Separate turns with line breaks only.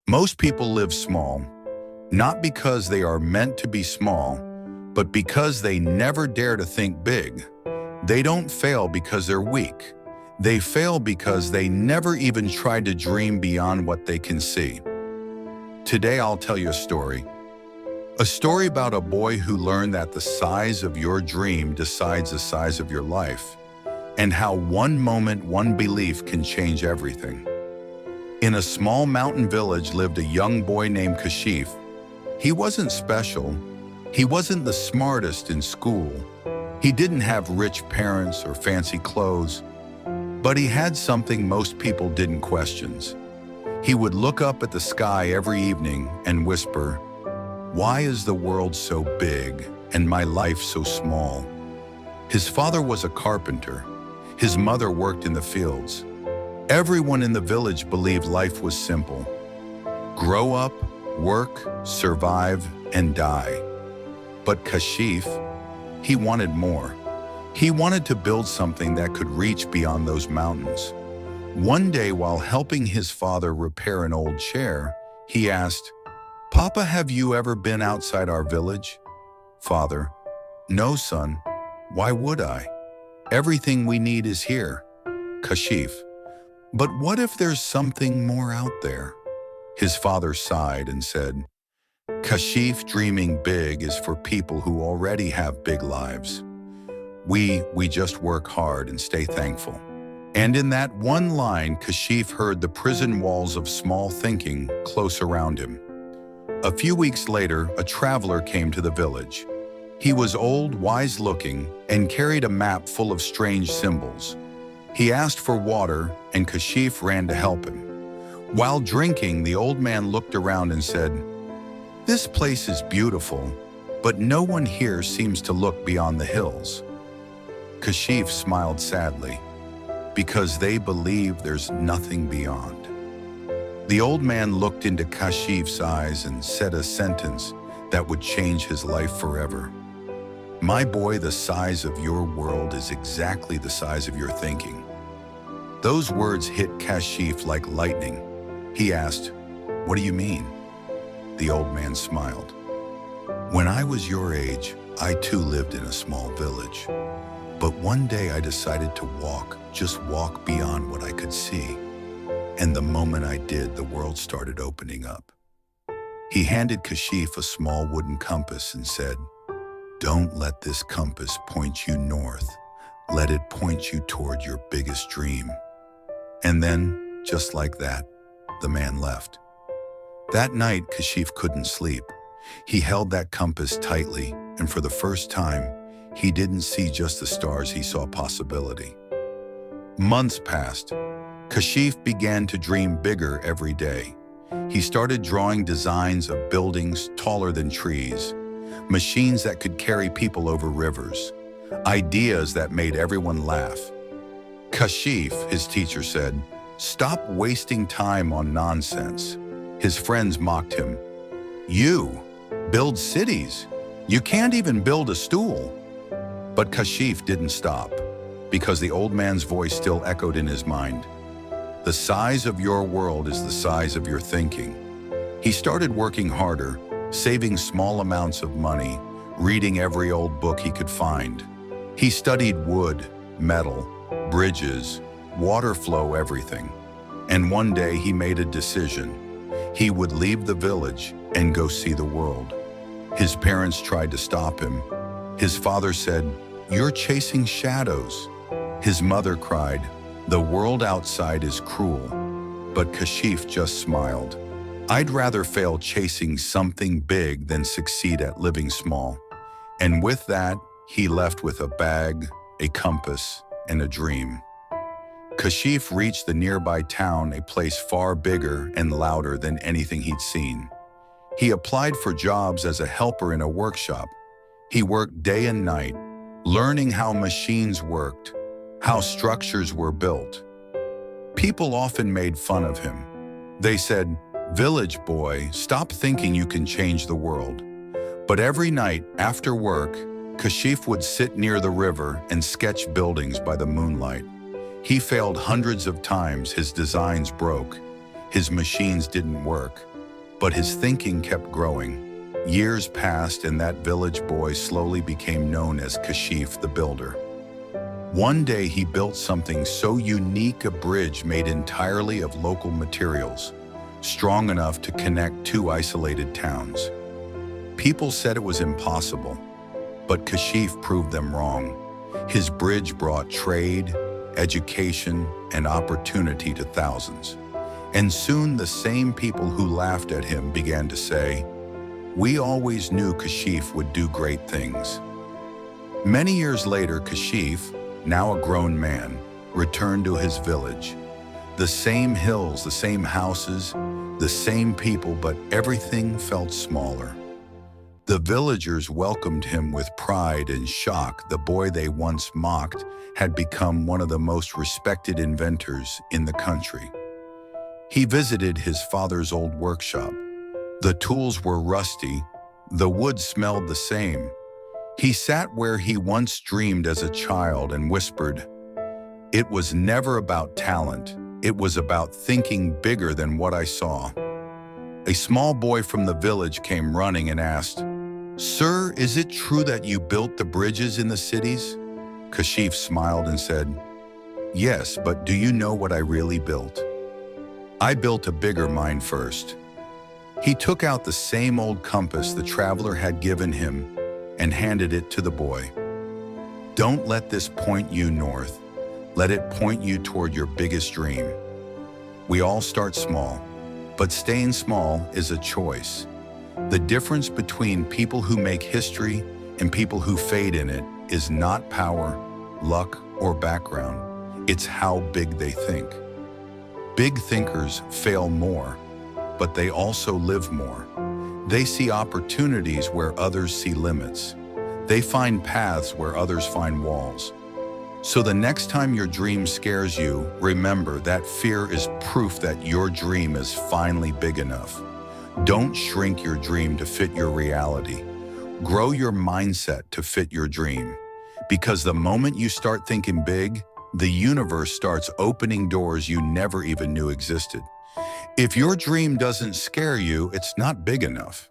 Most people live small, not because they are meant to be small, but because they never dare to think big. They don't fail because they're weak. They fail because they never even tried to dream beyond what they can see. Today I'll tell you a story. A story about a boy who learned that the size of your dream decides the size of your life, and how one moment, one belief can change everything. In a small mountain village lived a young boy named Kashif. He wasn't special. He wasn't the smartest in school. He didn't have rich parents or fancy clothes, but he had something most people didn't question. He would look up at the sky every evening and whisper, "Why is the world so big and my life so small?" His father was a carpenter. His mother worked in the fields. Everyone in the village believed life was simple. Grow up, work, survive, and die. But Kashif, he wanted more. He wanted to build something that could reach beyond those mountains. One day, while helping his father repair an old chair, he asked, "Papa, have you ever been outside our village?" "Father, no, son. Why would I? Everything we need is here." "Kashif, but what if there's something more out there?" His father sighed and said, "Kashif, dreaming big is for people who already have big lives. We just work hard and stay thankful." And in that one line, Kashif heard the prison walls of small thinking close around him. A few weeks later, a traveler came to the village. He was old, wise-looking, and carried a map full of strange symbols. He asked for water, and Kashif ran to help him. While drinking, the old man looked around and said, "This place is beautiful, but no one here seems to look beyond the hills." Kashif smiled sadly, because they believe there's nothing beyond. The old man looked into Kashif's eyes and said a sentence that would change his life forever. "My boy, the size of your world is exactly the size of your thinking." Those words hit Kashif like lightning. He asked, "What do you mean?" The old man smiled. "When I was your age, I too lived in a small village. But one day I decided to just walk beyond what I could see. And the moment I did, the world started opening up." He handed Kashif a small wooden compass and said, "Don't let this compass point you north. Let it point you toward your biggest dream." And then, just like that, the man left. That night, Kashif couldn't sleep. He held that compass tightly, and for the first time, he didn't see just the stars, he saw possibility. Months passed. Kashif began to dream bigger every day. He started drawing designs of buildings taller than trees, machines that could carry people over rivers, ideas that made everyone laugh. "Kashif," his teacher said, "stop wasting time on nonsense." His friends mocked him. "You build cities. You can't even build a stool." But Kashif didn't stop, because the old man's voice still echoed in his mind. "The size of your world is the size of your thinking." He started working harder, saving small amounts of money, reading every old book he could find. He studied wood, metal, bridges, water flow, everything. And one day he made a decision. He would leave the village and go see the world. His parents tried to stop him. His father said, "You're chasing shadows." His mother cried, "The world outside is cruel." But Kashif just smiled. "I'd rather fail chasing something big than succeed at living small." And with that, he left with a bag, a compass, and a dream. Kashif reached the nearby town, a place far bigger and louder than anything he'd seen. He applied for jobs as a helper in a workshop. He worked day and night, learning how machines worked, how structures were built. People often made fun of him. They said, "Village boy, stop thinking you can change the world." But every night after work, Kashif would sit near the river and sketch buildings by the moonlight. He failed hundreds of times, his designs broke, his machines didn't work, But his thinking kept growing. Years passed and that village boy slowly became known as Kashif the Builder. One day he built something so unique, a bridge made entirely of local materials, strong enough to connect two isolated towns. People said it was impossible, but Kashif proved them wrong. His bridge brought trade, education, and opportunity to thousands. And soon the same people who laughed at him began to say, "We always knew Kashif would do great things." Many years later, Kashif, now a grown man, returned to his village. The same hills, the same houses, the same people, but everything felt smaller. The villagers welcomed him with pride and shock. The boy they once mocked had become one of the most respected inventors in the country. He visited his father's old workshop. The tools were rusty, the wood smelled the same. He sat where he once dreamed as a child and whispered, "It was never about talent, it was about thinking bigger than what I saw." A small boy from the village came running and asked, "Sir, is it true that you built the bridges in the cities?" Kashif smiled and said, "Yes, but do you know what I really built? I built a bigger mind first." He took out the same old compass the traveler had given him and handed it to the boy. "Don't let this point you north. Let it point you toward your biggest dream." We all start small, but staying small is a choice. The difference between people who make history and people who fade in it is not power, luck, or background. It's how big they think. Big thinkers fail more, but they also live more. They see opportunities where others see limits. They find paths where others find walls. So the next time your dream scares you, remember that fear is proof that your dream is finally big enough. Don't shrink your dream to fit your reality. Grow your mindset to fit your dream. Because the moment you start thinking big, the universe starts opening doors you never even knew existed. If your dream doesn't scare you, it's not big enough.